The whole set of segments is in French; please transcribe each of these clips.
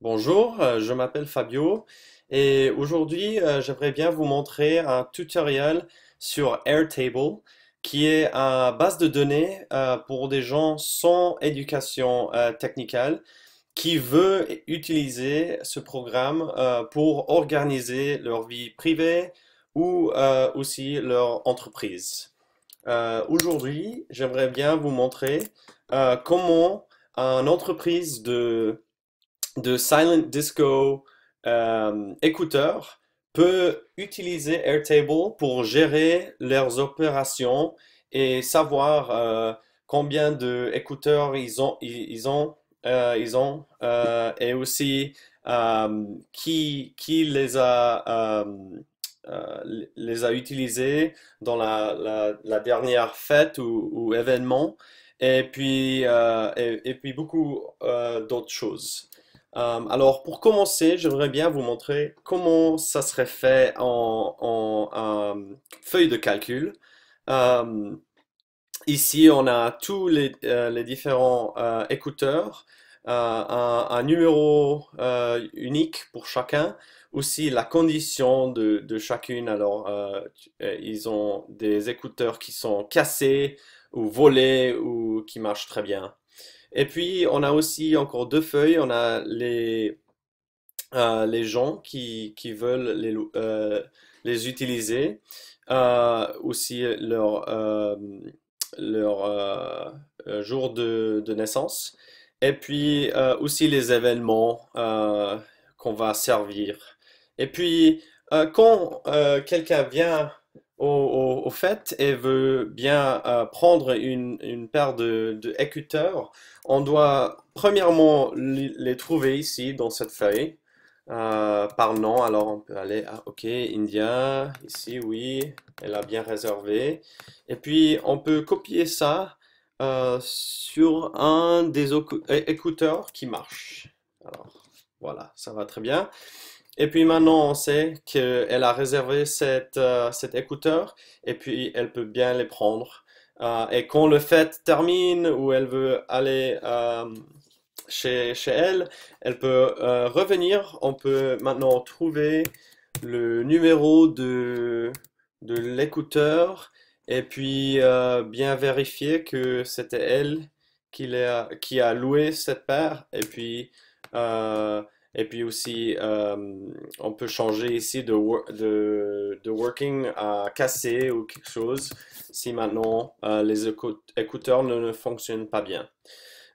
Bonjour, je m'appelle Fabio et aujourd'hui j'aimerais bien vous montrer un tutoriel sur Airtable qui est une base de données pour des gens sans éducation technique qui veut utiliser ce programme pour organiser leur vie privée ou aussi leur entreprise. Aujourd'hui, j'aimerais bien vous montrer comment une entreprise de Silent Disco écouteurs peut utiliser Airtable pour gérer leurs opérations et savoir combien de écouteurs et aussi qui les a utilisés dans la dernière fête ou événement et puis beaucoup d'autres choses. Alors, pour commencer, j'aimerais bien vous montrer comment ça serait fait en feuille de calcul. Euh, Ici, on a tous les différents écouteurs, un numéro unique pour chacun, aussi la condition de chacune. Alors, ils ont des écouteurs qui sont cassés ou volés ou qui marchent très bien. Et puis, on a aussi encore deux feuilles. On a les gens qui veulent les utiliser, aussi leur jour de naissance, et puis aussi les événements qu'on va servir. Et puis, quand quelqu'un vient au fait et veut bien prendre une paire de écouteurs, on doit premièrement les trouver ici dans cette feuille par nom. Alors on peut aller à OK, India, ici oui, elle a bien réservé. Et puis on peut copier ça sur un des écouteurs qui marche. Alors voilà, ça va très bien. Et puis maintenant on sait qu'elle a réservé cet écouteur et puis elle peut bien les prendre. Et quand le fait termine ou elle veut aller chez elle, elle peut revenir. On peut maintenant trouver le numéro de l'écouteur et puis bien vérifier que c'était elle qui a loué cette paire. Euh, et puis aussi, on peut changer ici de working à cassé ou quelque chose si maintenant les écouteurs ne fonctionnent pas bien.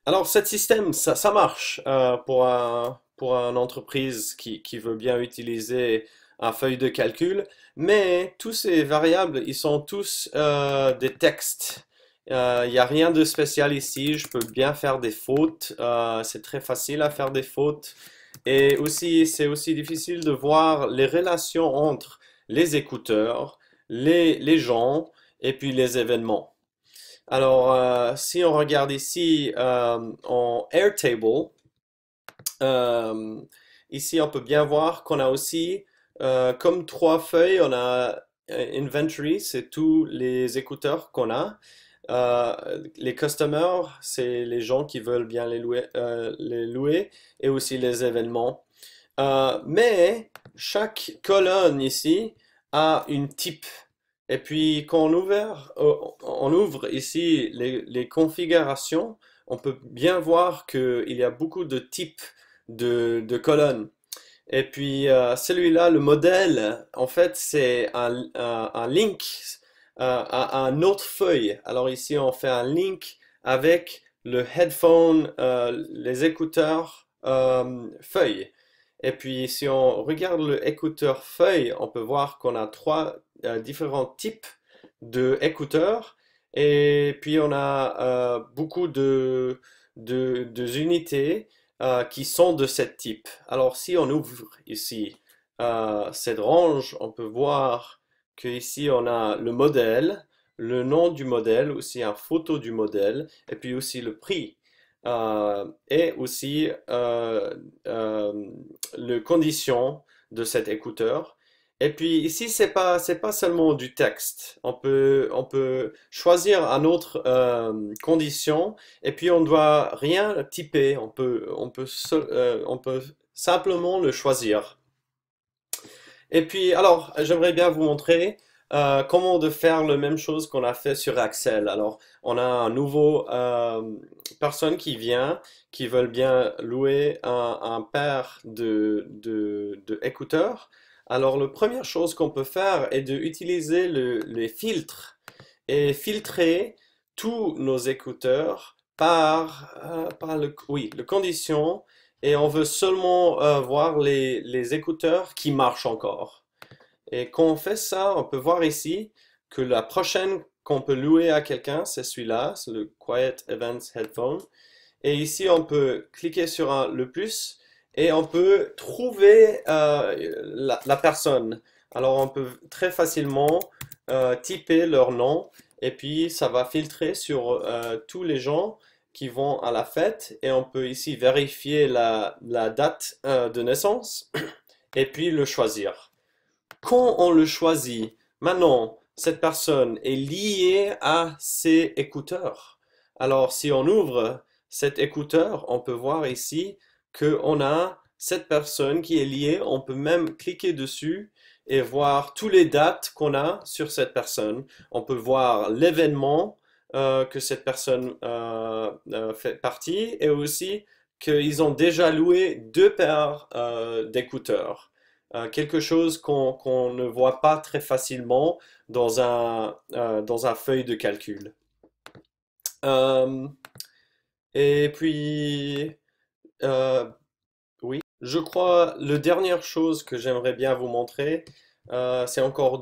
Alors, cet système, ça marche pour une entreprise qui veut bien utiliser un feuille de calcul, mais tous ces variables, ils sont tous des textes. Il n'y a rien de spécial ici. Je peux bien faire des fautes. C'est très facile à faire des fautes. Et aussi, c'est aussi difficile de voir les relations entre les écouteurs, les gens et puis les événements. Alors, si on regarde ici en Airtable, euh, ici on peut bien voir qu'on a aussi, comme trois feuilles, on a Inventory, c'est tous les écouteurs qu'on a. Les customers, c'est les gens qui veulent bien les louer, et aussi les événements. Mais chaque colonne ici a une type. Et puis quand on ouvre ici les configurations, on peut bien voir qu'il y a beaucoup de types de colonnes. Et puis celui-là, le modèle, en fait, c'est un link à un autre feuille. Alors ici, on fait un link avec le headphone, les écouteurs feuille. Et puis si on regarde le écouteur feuille, on peut voir qu'on a trois différents types de écouteurs. Et puis on a beaucoup de unités qui sont de ce type. Alors si on ouvre ici cette range, on peut voir que ici on a le modèle, le nom du modèle, aussi une photo du modèle, et puis aussi le prix. Et aussi le condition de cet écouteur. Et puis ici, c'est pas seulement du texte. On peut choisir un autre condition et puis on doit rien typer. On peut simplement le choisir. Et puis, alors, j'aimerais bien vous montrer comment de faire la même chose qu'on a fait sur Excel. Alors, on a un nouveau personne qui vient, qui veulent bien louer un paire de écouteurs. Alors, la première chose qu'on peut faire est d'utiliser les filtres et filtrer tous nos écouteurs par le condition et on veut seulement voir les écouteurs qui marchent encore. Et quand on fait ça, on peut voir ici que la prochaine qu'on peut louer à quelqu'un, c'est celui-là, c'est le Quiet Events Headphone. Et ici, on peut cliquer sur le plus et on peut trouver la personne. Alors, on peut très facilement typer leur nom et puis ça va filtrer sur tous les gens qui vont à la fête et on peut ici vérifier la date de naissance et puis le choisir. Quand on le choisit, maintenant, cette personne est liée à ses écouteurs. Alors, si on ouvre cet écouteur, on peut voir ici qu'on a cette personne qui est liée. On peut même cliquer dessus et voir toutes les dates qu'on a sur cette personne. On peut voir l'événement que cette personne fait partie et aussi qu'ils ont déjà loué deux paires d'écouteurs quelque chose qu'on ne voit pas très facilement dans un feuille de calcul. Euh, et puis, euh, oui, je crois la dernière chose que j'aimerais bien vous montrer, c'est encore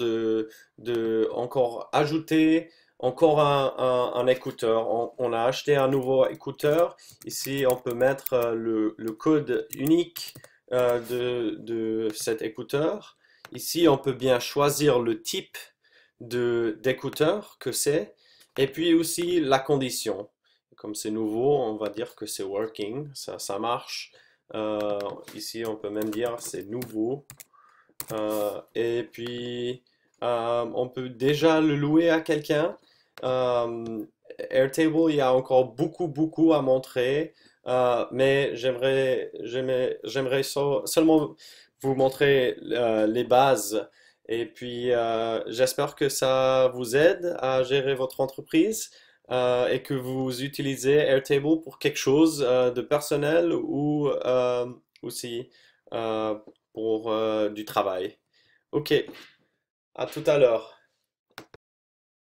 encore ajouter encore un écouteur. On a acheté un nouveau écouteur. Ici, on peut mettre le code unique de cet écouteur. Ici, on peut bien choisir le type d'écouteur que c'est, et puis aussi la condition. Comme c'est nouveau, on va dire que c'est working, ça marche. Euh, Ici, on peut même dire c'est nouveau. Et puis, on peut déjà le louer à quelqu'un. Euh, Airtable, il y a encore beaucoup à montrer, mais j'aimerais seulement vous montrer les bases. Et puis, j'espère que ça vous aide à gérer votre entreprise et que vous utilisez Airtable pour quelque chose de personnel ou aussi euh, pour du travail. Ok, à tout à l'heure.